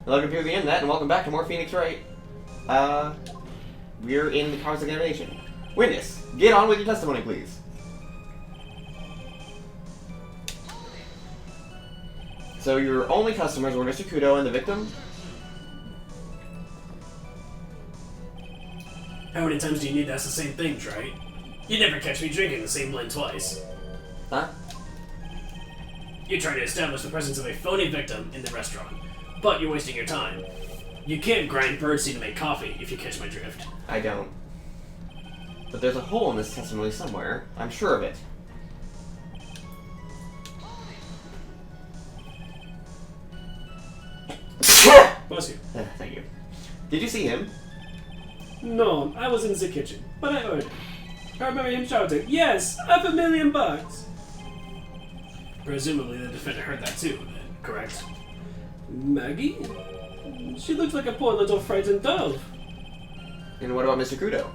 Welcome to the internet, and welcome back to more Phoenix Wright. We're in the cross-examination. Witness, get on with your testimony, please. So your only customers were Mr. Kudo and the victim? How many times do you need to ask the same things, right? You never catch me drinking the same blend twice. Huh? You're trying to establish the presence of a phony victim in the restaurant, but you're wasting your time. You can't grind birdseed to make coffee, if you catch my drift. I don't. But there's a hole in this testimony somewhere. I'm sure of it. Bless you. Thank you. Did you see him? No, I was in the kitchen, but I heard him. I remember him shouting, "Yes, $500,000!" Presumably the defendant heard that too, then, correct? Maggie? She looks like a poor little frightened dove. And what about Mr. Kudo?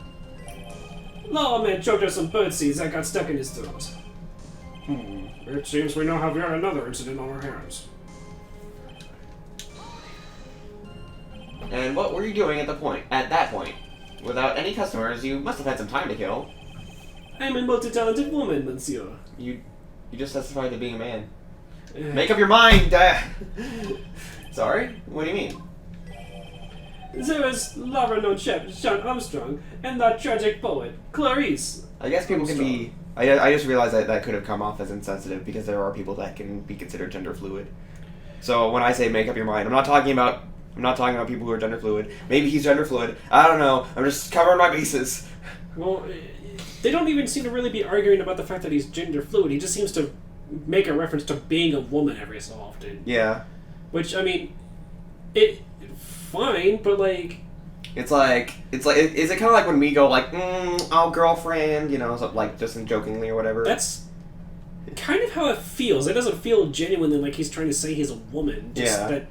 Law man choked on some bird seeds that got stuck in his throat. It seems we now have yet another incident on our hands. And what were you doing at that point? Without any customers, you must have had some time to kill. I'm a multi-talented woman, monsieur. You just testified to being a man. Make up your mind! Sorry? What do you mean? There is Laura known chef Jean Armstrong and that tragic poet, Clarice. I guess people can be... I just realized that could have come off as insensitive because there are people that can be considered gender fluid. So when I say make up your mind, I'm not talking about people who are gender fluid. Maybe he's gender fluid. I don't know. I'm just covering my bases. Well, they don't even seem to really be arguing about the fact that he's gender fluid. He just seems to make a reference to being a woman every so often. Yeah. Which, I mean, fine, but like... Is it kind of like when we go like, oh, girlfriend, you know, so, like, just jokingly or whatever? That's kind of how it feels. It doesn't feel genuinely like he's trying to say he's a woman. Just that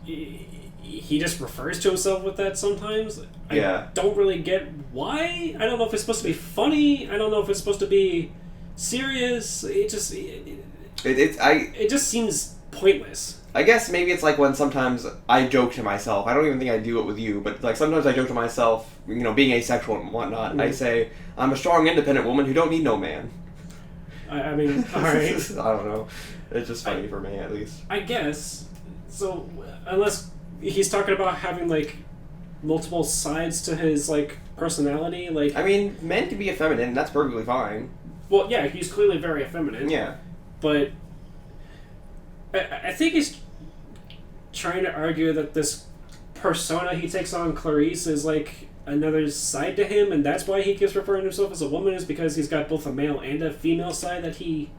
he just refers to himself with that sometimes. I don't really get why. I don't know if it's supposed to be funny. I don't know if it's supposed to be serious. It just seems pointless. I guess maybe it's like when sometimes I joke to myself. I don't even think I do it with you, but like sometimes I joke to myself, you know, being asexual and whatnot. Mm. I say, I'm a strong, independent woman who don't need no man. I mean, alright. I don't know. It's just funny for me, at least. I guess. So, unless he's talking about having, like, multiple sides to his, like, personality, like... I mean, men can be effeminate, and that's perfectly fine. Well, yeah, he's clearly very effeminate. Yeah. But I think he's trying to argue that this persona he takes on Clarice is, like, another side to him, and that's why he keeps referring to himself as a woman, is because he's got both a male and a female side that he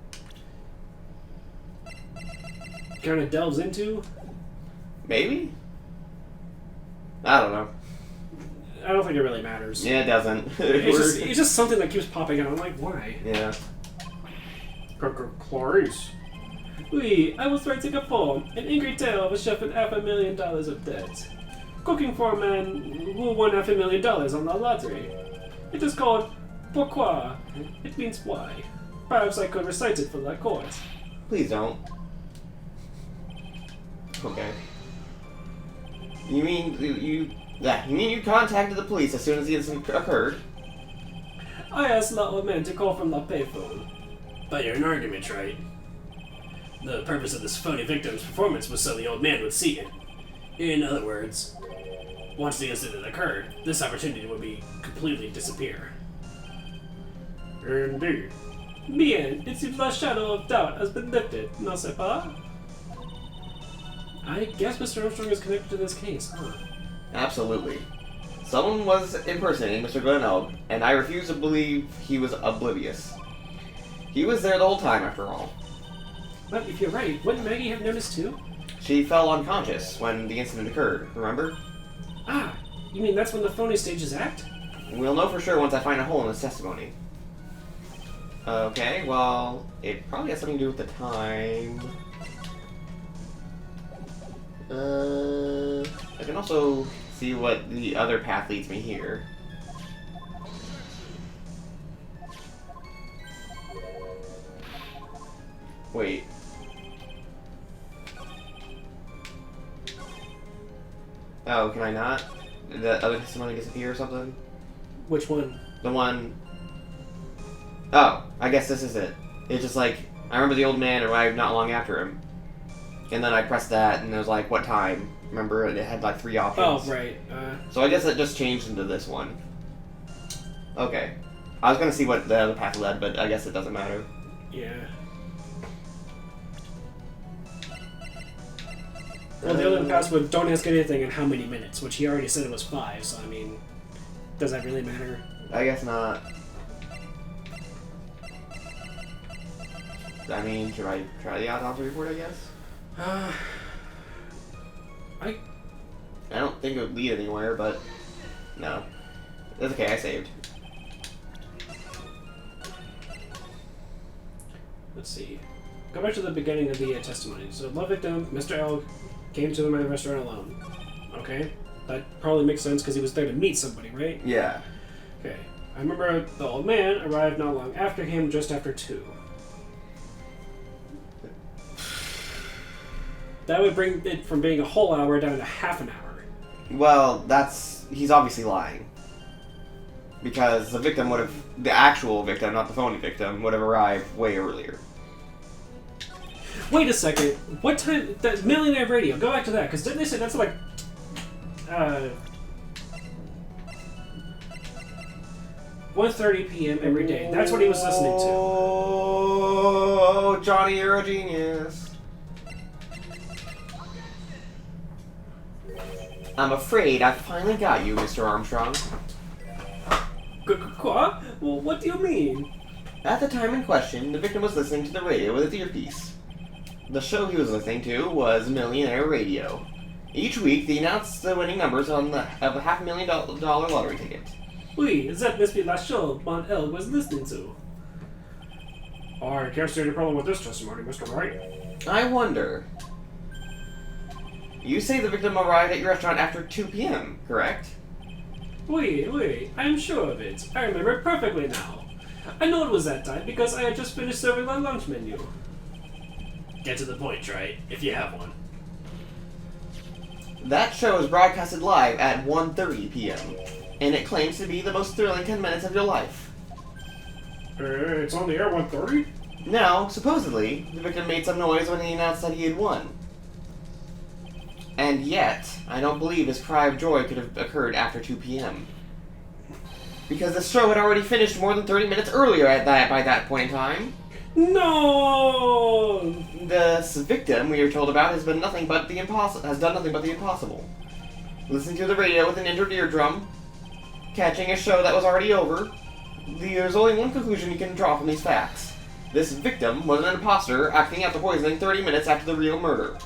kind of delves into. Maybe? I don't know. I don't think it really matters. Yeah, it doesn't. It's just something that keeps popping out. I'm like, why? Yeah. Clarice. Oui, I was writing a poem, an angry tale of a chef with $500,000 of debt. Cooking for a man who won $500,000 on the lottery. It is called Pourquoi. It means why. Perhaps I could recite it for the court. Please don't. Okay. You mean you contacted the police as soon as the incident occurred? I asked the old man to call from the payphone. But you're an argument, right? The purpose of this phony victim's performance was so the old man would see it. In other words, once the incident occurred, this opportunity would completely disappear. Indeed. Bien, it seems the shadow of doubt has been lifted, n'est-ce pas? I guess Mr. Armstrong is connected to this case, huh? Absolutely. Someone was impersonating Mr. Glenelg, and I refuse to believe he was oblivious. He was there the whole time, after all. But if you're right, wouldn't Maggie have noticed too? She fell unconscious when the incident occurred, remember? Ah, you mean that's when the phony stages act? We'll know for sure once I find a hole in his testimony. Okay, well, it probably has something to do with the time. I can also see what the other path leads me here. Wait. Oh, can I not? The other testimony disappear or something? Which one? The one... Oh, I guess this is it. It's just like, I remember the old man arrived not long after him. And then I pressed that, and it was like, what time? Remember, it had like 3 options. Oh, right. So I guess it just changed into this one. Okay. I was gonna see what the other path led, but I guess it doesn't matter. Yeah. Well, the other path was don't ask anything in how many minutes, which he already said it was 5, so I mean, does that really matter? I guess not. I mean, should I try the autopsy report, I guess? I don't think it would lead anywhere, but no. That's okay, I saved. Let's see. Go back to the beginning of the testimony. So, the victim, Mr. L, came to the restaurant alone. Okay? That probably makes sense because he was there to meet somebody, right? Yeah. Okay. I remember the old man arrived not long after him, just after 2. That would bring it from being a whole hour down to half an hour. Well, he's obviously lying. Because the victim would have, the actual victim, not the phony victim, would have arrived way earlier. Wait a second. What time? That Millionaire Radio. Go back to that, because didn't they say that's like, 1:30 p.m. every day. That's what he was listening to. Oh, Johnny, you're a genius. I'm afraid I finally got you, Mr. Armstrong. What? Well, what do you mean? At the time in question, the victim was listening to the radio with his earpiece. The show he was listening to was Millionaire Radio. Each week, they announced the winning numbers of a $500,000 lottery ticket. Oui, that must be the show Bon L was listening to. I can't see any problem with this testimony, Mr. Wright. I wonder. You say the victim arrived at your restaurant after 2 p.m., correct? Oui, I'm sure of it. I remember it perfectly now. I know it was that time because I had just finished serving my lunch menu. Get to the point, Wright, if you have one. That show is broadcasted live at 1:30 p.m., and it claims to be the most thrilling 10 minutes of your life. It's on the air 1:30? Now, supposedly, the victim made some noise when he announced that he had won. And yet, I don't believe his cry of joy could have occurred after 2 p.m. Because the show had already finished more than 30 minutes earlier by that point in time. No! This victim we are told about has done nothing but the impossible. Listening to the radio with an injured eardrum, catching a show that was already over. There's only one conclusion you can draw from these facts. This victim was an imposter acting out the poisoning 30 minutes after the real murder.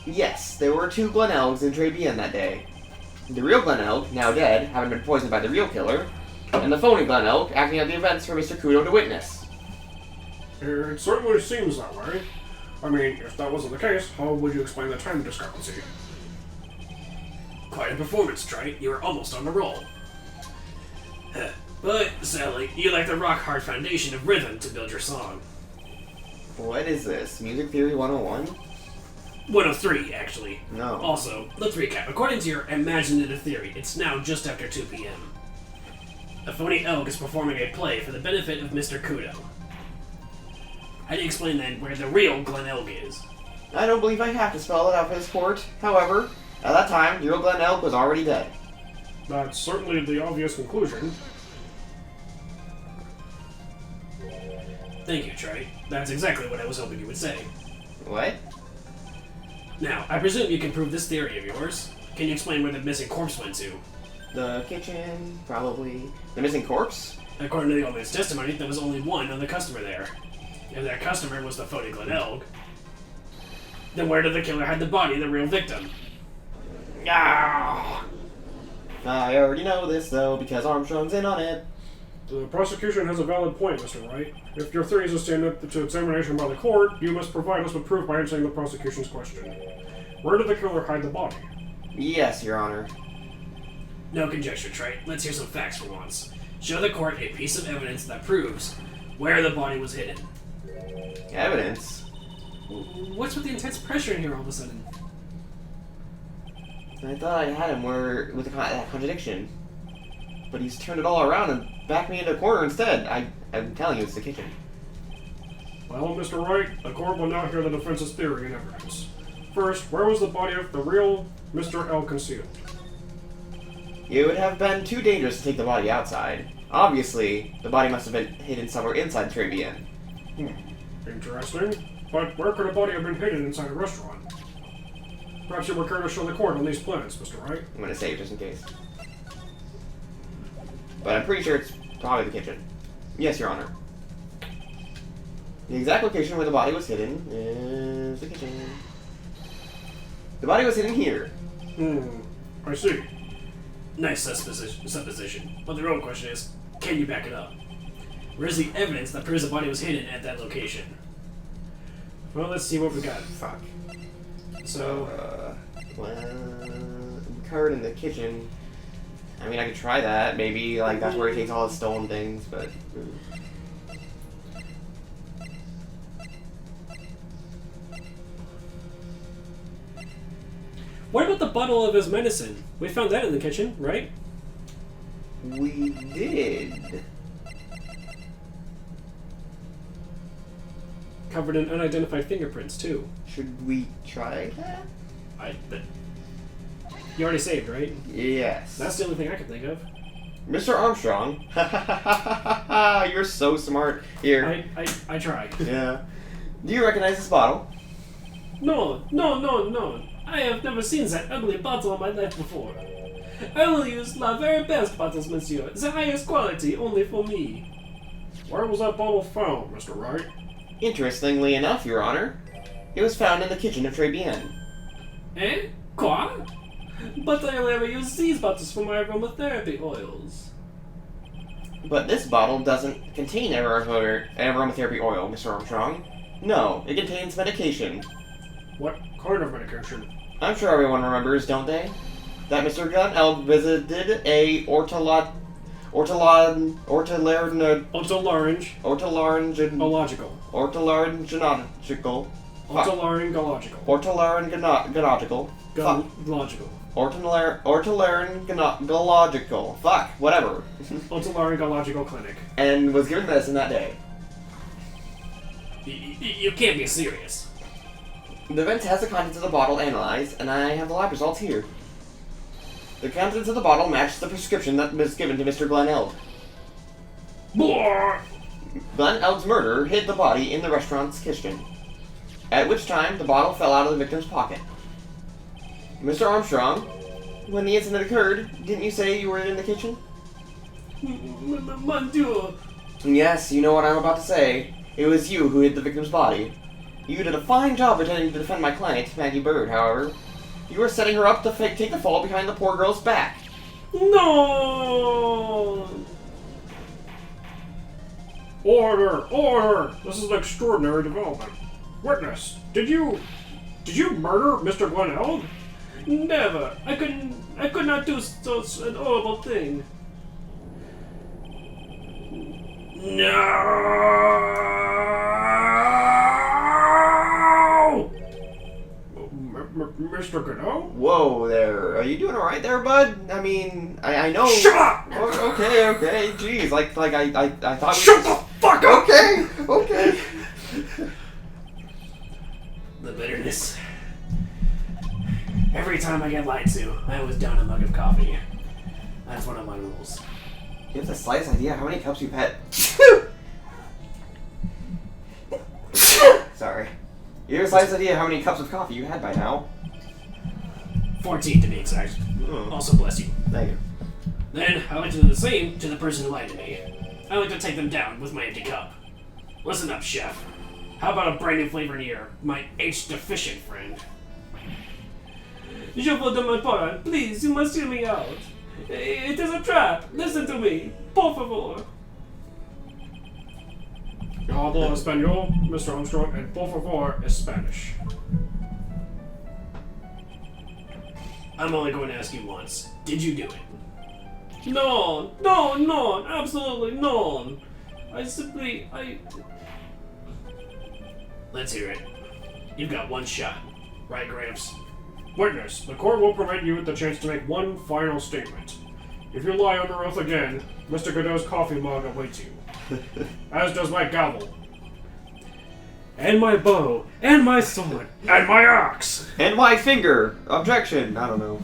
Yes, there were 2 Glenelgs in Tribulations that day. The real Glenelg, now dead, having been poisoned by the real killer, and the phony Glenelg acting out the events for Mr. Kudo to witness. It certainly seems that way. I mean, if that wasn't the case, how would you explain the time discrepancy? Quite a performance, Trite. You were almost on the roll. But, Sally, you lack the rock-hard foundation of rhythm to build your song. What is this? Music Theory 101? 103, actually. No. Also, let's recap. According to your imaginative theory, it's now just after 2 p.m. A phony elk is performing a play for the benefit of Mr. Kudo. How do you explain then where the real Glen Elk is? I don't believe I have to spell it out for this court. However, at that time, the real Glen Elk was already dead. That's certainly the obvious conclusion. Thank you, Trey. That's exactly what I was hoping you would say. What? Now, I presume you can prove this theory of yours. Can you explain where the missing corpse went to? The kitchen, probably. The missing corpse? According to the old man's testimony, there was only one other customer there. If that customer was the phony Glen Elk, then where did the killer hide the body of the real victim? Ah! I already know this, though, because Armstrong's in on it. The prosecution has a valid point, Mr. Wright. If your theories are stand up to examination by the court, you must provide us with proof by answering the prosecution's question. Where did the killer hide the body? Yes, Your Honor. No conjecture, Trey. Let's hear some facts for once. Show the court a piece of evidence that proves where the body was hidden. Evidence? What's with the intense pressure in here all of a sudden? I thought I had him with that contradiction. But he's turned it all around and backed me into a corner instead. I'm telling you, it's the kitchen. Well, Mr. Wright, the court will now hear the defense's theory and evidence. First, where was the body of the real Mr. L concealed? It would have been too dangerous to take the body outside. Obviously, the body must have been hidden somewhere inside Tribulations. Interesting. But where could a body have been hidden inside a restaurant? Perhaps you would care to show the court on these plans, Mr. Wright. I'm gonna save just in case. But I'm pretty sure it's probably the kitchen. Yes, Your Honor. The exact location where the body was hidden is the kitchen. The body was hidden here. I see. Nice supposition. But the real question is, can you back it up? Where's the evidence that proves the body was hidden at that location? Well, let's see what we got. Fuck. So, covered in the kitchen. I mean, I could try that. Maybe, like, that's where he takes all his stolen things, but... what about the bottle of his medicine? We found that in the kitchen, right? We did. Covered in unidentified fingerprints, too. Should we try that? But you already saved, right? Yes. That's the only thing I could think of. Mr. Armstrong. You're so smart. Here. I try. Yeah. Do you recognize this bottle? No. I have never seen that ugly bottle in my life before. I only use the very best bottles, monsieur. The highest quality, only for me. Where was that bottle found, Mr. Wright? Interestingly enough, Your Honor, it was found in the kitchen of Tribulations. Eh? Quoi? But I only ever use these bottles for my aromatherapy oils. But this bottle doesn't contain aromatherapy oil, Mr. Armstrong. No, it contains medication. What kind of medication? I'm sure everyone remembers, don't they? That Mr. Gunn visited a ortolaryngological fuck, whatever. Otolaryngological clinic. And was given medicine that day. You can't be serious. The vent has the contents of the bottle analyzed, and I have the lab results here. The contents of the bottle match the prescription that was given to Mr. Glenn Eld. Glenn Eld's murderer hid the body in the restaurant's kitchen, at which time the bottle fell out of the victim's pocket. Mr. Armstrong, when the incident occurred, didn't you say you were in the kitchen? Mon Dieu. Yes, you know what I'm about to say. It was you who hid the victim's body. You did a fine job pretending to defend my client, Maggie Bird, however. You were setting her up to take the fall behind the poor girl's back. No! Order! This is an extraordinary development. Witness, did you murder Mr. Glenn Eld? Never. I could not do such an horrible thing. No! Mr. Godot? Whoa there. Are you doing alright there, bud? I mean, I know... Shut up! Okay. Jeez, I thought we Shut the fuck up! Okay. The bitterness. Every time I get lied to, I always down a mug of coffee. That's one of my rules. You have the slightest idea how many cups you've had... Sorry. You have the slightest idea how many cups of coffee you had by now? 14 to be exact. Also bless you. Thank you. Then, I like to do the same to the person who lied to me. I like to take them down with my empty cup. Listen up, chef. How about a brand new flavor in here, my H-deficient friend? Je vous demande pardon. Please, you must hear me out. It is a trap. Listen to me. Por favor. Yo hablo español, Mr. Armstrong, and por favor is Spanish. I'm only going to ask you once. Did you do it? No, absolutely no. Let's hear it. You've got one shot. Right, Gramps? Witness, the court will permit you the chance to make one final statement. If you lie under oath again, Mr. Godot's coffee mug awaits you. As does my gavel. And my bow. And my sword. And my axe! And my finger! Objection! I don't know.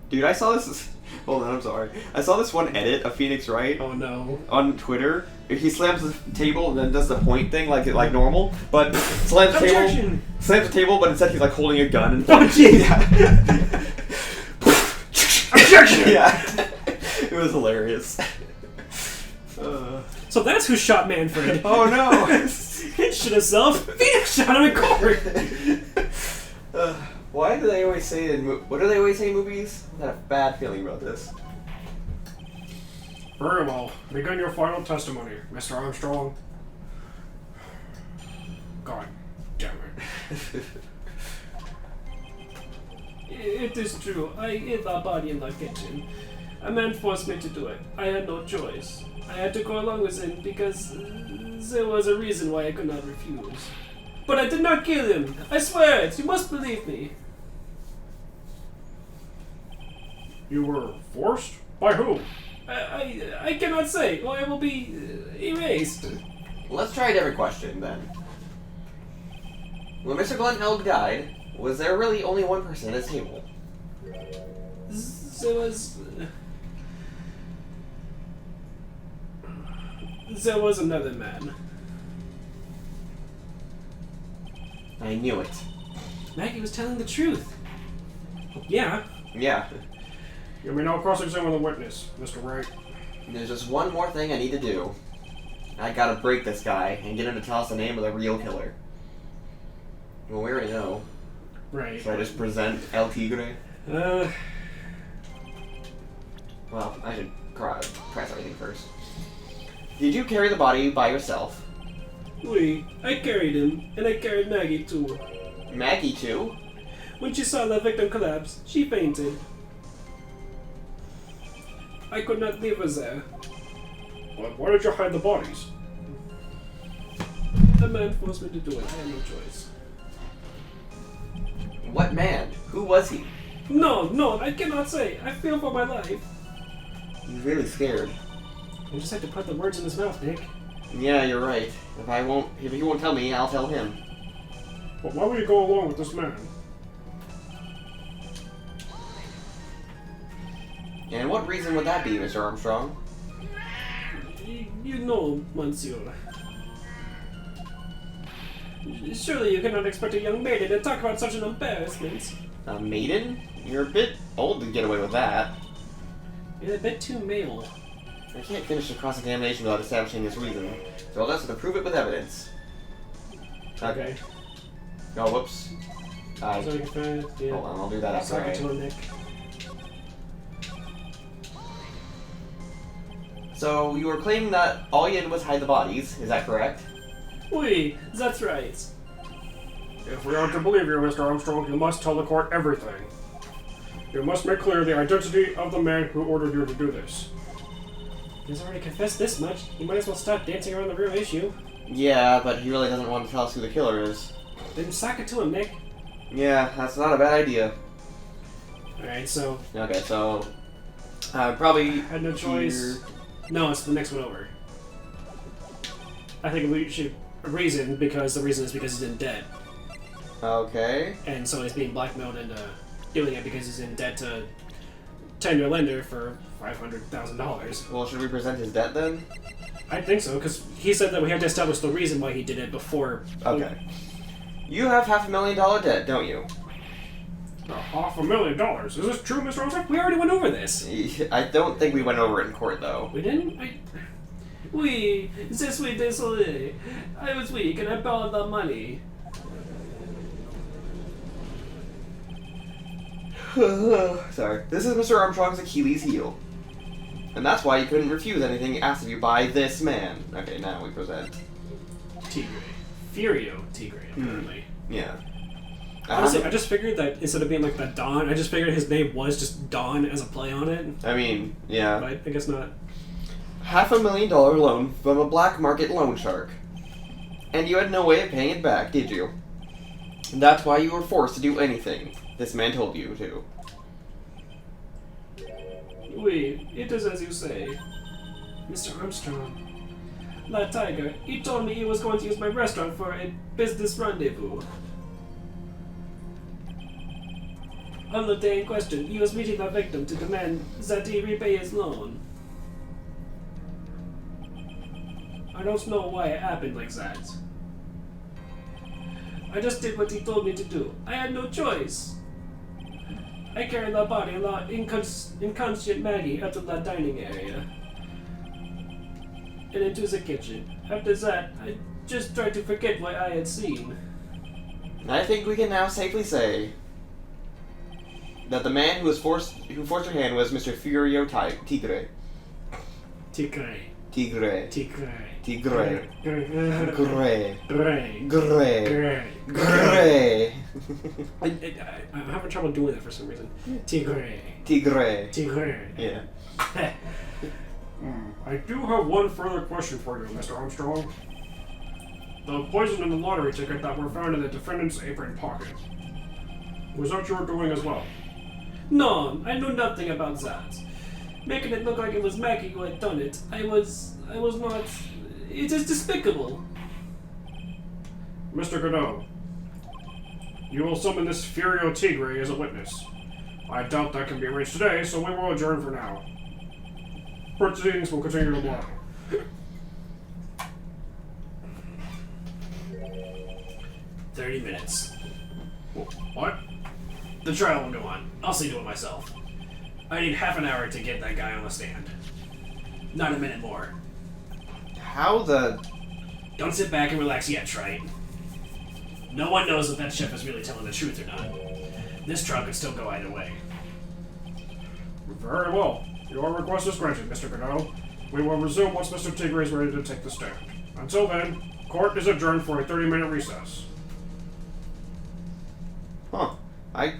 Dude, I saw this... Hold on, I'm sorry. I saw this one edit of Phoenix Wright Oh no. on Twitter. He slams the table and then does the point thing like normal, but slams the table, Objection! slams the table, but instead he's like holding a gun. And Oh, jeez! Objection! Yeah. It was hilarious. So that's who shot Manfred. Oh no! It shot himself. Phoenix shot him in court. Why do they always say in what do they always say in movies? I had a bad feeling about this. Very well. Begin your final testimony, Mr. Armstrong. God damn it. It is true. I hid the body in the kitchen. A man forced me to do it. I had no choice. I had to go along with it because there was a reason why I could not refuse. But I did not kill him. I swear it. You must believe me. You were forced? By who? I cannot say, or I will be erased. Let's try a different question then. When Mr. Glenn Elg died, was there really only one person at his table? There was another man. I knew it. Maggie was telling the truth. Yeah. Yeah. You may now cross-examine the witness, Mr. Wright. There's just one more thing I need to do. I gotta break this guy and get him to tell us the name of the real killer. Well, we already know. Right. Should I just present El Tigre? Uh, Well, I should cross everything first. Did you carry the body by yourself? I carried him, and I carried Maggie too. Maggie too? When she saw the victim collapse, she fainted. I could not leave her there. But why did you hide the bodies? The man forced me to do it. I had no choice. What man? Who was he? No, I cannot say. I fear for my life. He's really scared. I just have to put the words in his mouth, Nick. Yeah, you're right. If he won't tell me, I'll tell him. But why would you go along with this man? And what reason would that be, Mr. Armstrong? You know, Monsieur. Surely you cannot expect a young maiden to talk about such an embarrassment. A maiden? You're a bit old to get away with that. You're a bit too male. I can't finish the cross-examination without establishing this reason, so I'll just have to prove it with evidence. Okay. Oh, whoops. So you can find it, yeah. Hold on, I'll do that after Suck it to him, Nick. So, you were claiming that all you did was hide the bodies, is that correct? That's right. If we are to believe you, Mr. Armstrong, you must tell the court everything. You must make clear the identity of the man who ordered you to do this. He's already confessed this much. He might as well stop dancing around the real issue. Yeah, but he really doesn't want to tell us who the killer is. Then sock it to him, Nick. Yeah, that's not a bad idea. Alright, so... Okay, so... probably... Had no choice. No, it's the next one over. I think we should... the reason is because he's in debt. Okay. And so he's being blackmailed into doing it because he's in debt to tender lender for $500,000. Well, should we present his debt then? I think so, because he said that we have to establish the reason why he did it before... Okay. You have $500,000 debt, don't you? $500,000. Is this true, Mr. Armstrong? We already went over this. I don't think we went over it in court, though. We didn't? Oui, je suis désolé. I was weak and I borrowed the money. Sorry. This is Mr. Armstrong's Achilles heel. And that's why you couldn't refuse anything asked of you by this man. Okay, now we present. Tigre. Furio Tigre, apparently. Yeah. Honestly, I just figured that instead of being like the Don, I just figured his name was just Don as a play on it. I mean, yeah. But I guess not. $500,000 loan from a black market loan shark. And you had no way of paying it back, did you? And that's why you were forced to do anything this man told you to. Oui, it is as you say. Mr. Armstrong. That tiger, he told me he was going to use my restaurant for a business rendezvous. On the day in question, he was meeting the victim to demand that he repay his loan. I don't know why it happened like that. I just did what he told me to do. I had no choice. I carried the body of the inconscient Maggie out of the dining area and into the kitchen. After that, I just tried to forget what I had seen. I think we can now safely say that the man who forced your hand was Mr. Furio Tigre. Tigre. Tigre. Tigre. Tigre. Gray. Gray. Gray. Gray. I'm having trouble doing that for some reason. Tigre. Tigre. Tigre. Yeah. I do have one further question for you, Mr. Armstrong. The poison in the lottery ticket that were found in the defendant's apron pocket. Was that your doing as well? No, I knew nothing about that. Making it look like it was Maggie who had done it, I was not... It is despicable. Mr. Godot, you will summon this Furio Tigre as a witness. I doubt that can be arranged today, so we will adjourn for now. Proceedings will continue tomorrow. 30 minutes. What? The trial will go on. I'll see to it myself. I need half an hour to get that guy on the stand. Not a minute more. How the... Don't sit back and relax yet, Wright. No one knows if that chef is really telling the truth or not. This trial could still go either way. Very well. Your request is granted, Mr. Godot. We will resume once Mr. Tigre is ready to take the stand. Until then, court is adjourned for a 30-minute recess. Huh. I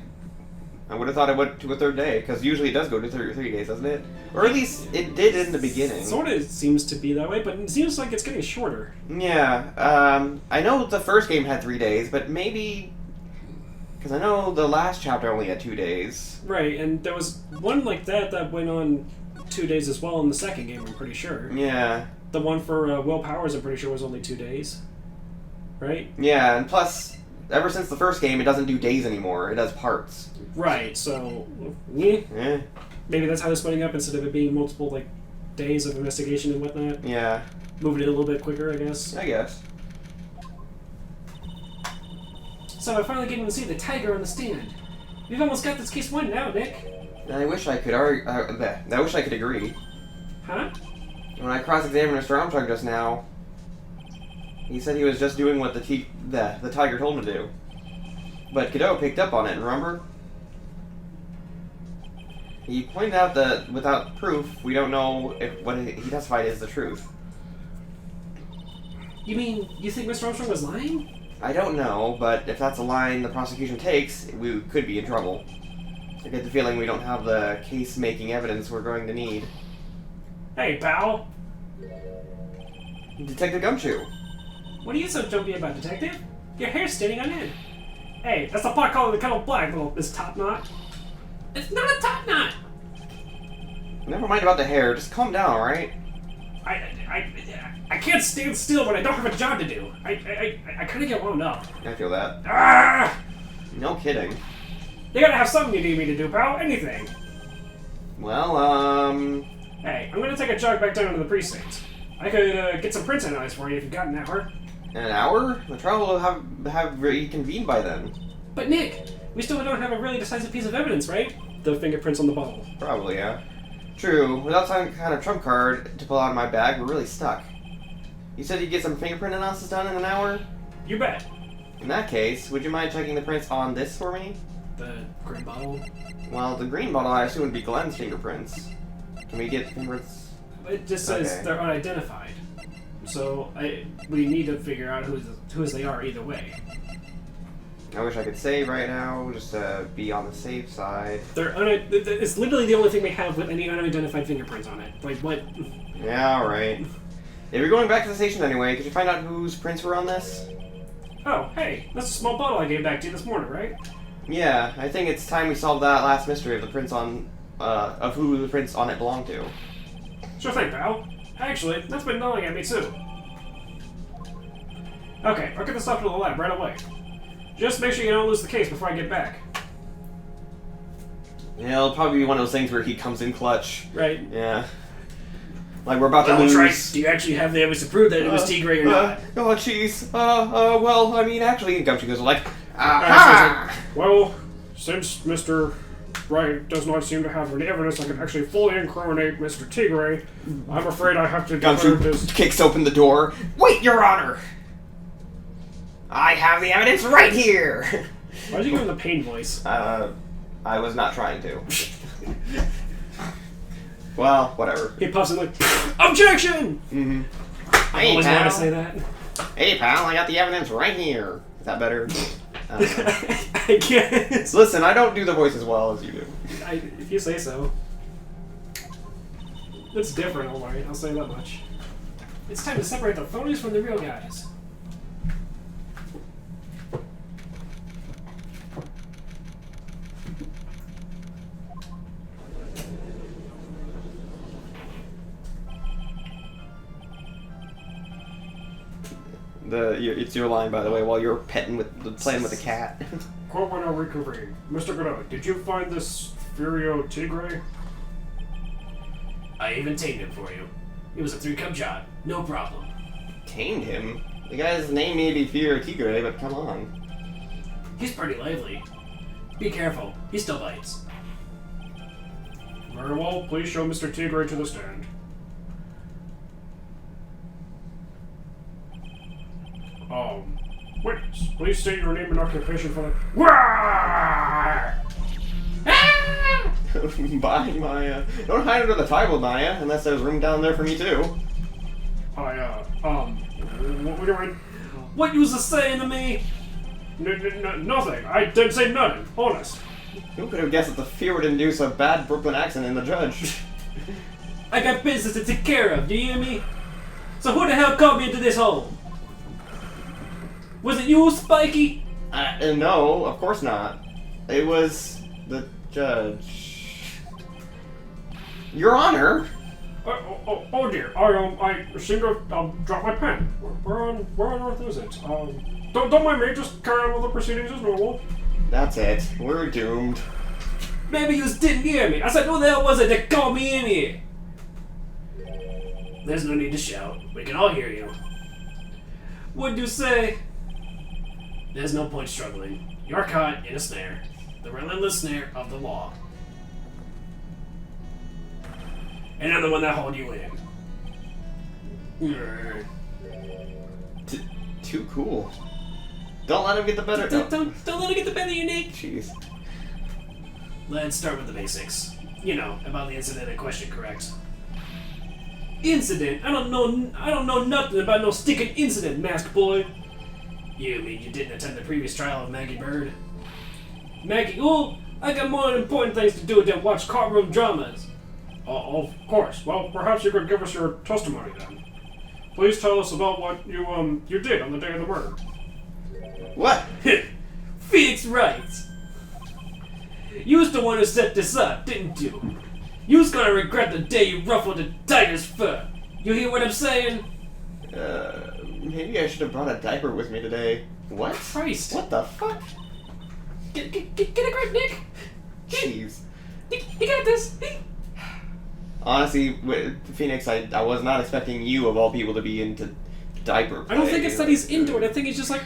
would have thought it went to a third day, because usually it does go to 3 days, doesn't it? Or at least it did in the beginning. Sort of seems to be that way, but it seems like it's getting shorter. Yeah, I know the first game had 3 days, but maybe... Because I know the last chapter only had 2 days. Right, and there was one like that went on 2 days as well in the second game, I'm pretty sure. Yeah. The one for Will Powers, I'm pretty sure, was only 2 days. Right? Yeah, and plus, ever since the first game, it doesn't do days anymore. It does parts. Right, so... Yeah. Yeah. Maybe that's how they're splitting up, instead of it being multiple, like, days of investigation and whatnot. Yeah. Moving it a little bit quicker, I guess. I guess. So I finally get to see the tiger on the stand. We've almost got this case won now, Nick. I wish I could I wish I could agree. Huh? When I cross-examined Mr. Armstrong just now, he said he was just doing what the tiger told him to do. But Godot picked up on it, remember? He pointed out that without proof, we don't know if what he testified is the truth. You mean, you think Mr. Armstrong was lying? I don't know, but if that's a line the prosecution takes, we could be in trouble. I get the feeling we don't have the case-making evidence we're going to need. Hey, pal. Detective Gumshoe. What are you so jumpy about, Detective? Your hair's standing on end. Hey, that's the pot calling the kettle black, little Miss Top Knot. It's not a top knot! Never mind about the hair, just calm down, alright? I can't stand still when I don't have a job to do. I kind of get wound up. I feel that. Ah! No kidding. You gotta have something you need me to do, pal. Anything. Well, Hey, I'm gonna take a jog back down to the precinct. I could get some prints analyzed for you if you've got an hour. an hour? The trial will have reconvened by then. But Nick, we still don't have a really decisive piece of evidence, right? The fingerprints on the bottle. Probably, yeah. True. Without some kind of trump card to pull out of my bag, we're really stuck. You said you'd get some fingerprint analysis done in an hour? You bet. In that case, would you mind checking the prints on this for me? The green bottle? Well, the green bottle I assume would be Glenn's fingerprints. Can we get fingerprints? It just says Okay. they're unidentified. So we need to figure out whose they are either way. I wish I could say right now, just to be on the safe side. It's literally the only thing we have with any unidentified fingerprints on it. Like, what? Yeah, alright. If you're going back to the station anyway, could you find out whose prints were on this? Oh, hey, that's a small bottle I gave back to you this morning, right? Yeah, I think it's time we solve that last mystery of the prints on, of who the prints on it belong to. Sure thing, pal. Actually, that's been gnawing at me too. Okay, I'll get this up to the lab right away. Just make sure you don't lose the case before I get back. Yeah, it'll probably be one of those things where he comes in clutch. Right. Yeah. Like we're about to Well, lose. Tribes, do you actually have the evidence to prove that it was Tigray or not? Oh, jeez. Well, I mean, actually, Gumshoe goes like, aha! Well, since Mr. Wright does not seem to have any evidence I can actually fully incriminate Mr. Tigray, I'm afraid I have to declare Gumshoe this. kicks open the door. Wait, Your Honor! I have the evidence right here! Why'd you give him the pain voice? I was not trying to. Well, whatever. He puffs in like, objection! Mm-hmm. I Hey, always want pal. to say that. Hey, pal, I got the evidence right here. Is that better? I guess. Listen, I don't do the voice as well as you do. If you say so. It's different, alright, I'll say that much. It's time to separate the phonies from the real guys. It's your line, by the way, while you're playing with the cat. Quote when I reconvene. Mr. Godot, did you find this Furio Tigray? I even tamed him for you. It was a 3-cup job, no problem. Tamed him? The guy's name may be Fear Tigre, but come on. He's pretty lively. Be careful, he still bites. Very well, please show Mr. Tigray to the stand. Witness, please state your name and occupation for the... Bye, Maya. Don't hide under the table, Maya, unless there's room down there for me too. What were you doing? What you was saying to me? Nothing. I didn't say nothing. Honest. Who could have guessed that the fear would induce a bad Brooklyn accent in the judge? I got business to take care of, do you hear me? So who the hell called me into this hole? Was it you, Spiky? No, of course not. It was the judge. Your Honor! Oh dear. I seem to have dropped my pen. Where on earth is it? Don't mind me. Just carry on with the proceedings as normal. That's it. We're doomed. Maybe you didn't hear me. I said, who the hell was it that called me in here? There's no need to shout. We can all hear you. What'd you say? There's no point struggling. You're caught in a snare. The relentless snare of the law. And I'm the one that hauled you in. Too cool. Don't let him get the better. Don't let it get the better of you, Nick. Jeez. Let's start with the basics. You know, about the incident in question, correct? Incident? I don't know nothing about no sticking incident, masked boy. You mean you didn't attend the previous trial of Maggie Bird? Maggie, oh, I got more important things to do than watch courtroom dramas. Of course. Well, perhaps you could give us your testimony then. Please tell us about what you did on the day of the murder. What? Phoenix Wright. You was the one who set this up, didn't you? You was gonna regret the day you ruffled the tiger's fur. You hear what I'm saying? Maybe I should have brought a diaper with me today. What? Christ. What the fuck? Get a grip, Nick. Jeez. You got this. Honestly, Phoenix, I was not expecting you, of all people, to be into diaper play. I don't think it's that he's into it. I think he's just like,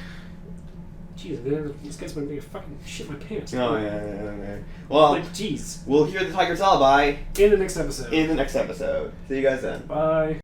jeez, this guy's gonna make a fucking shit my pants. Oh, yeah. Well, like, jeez. we'll hear the Tiger's Alibi In the next episode. in the next episode. See you guys then. Bye.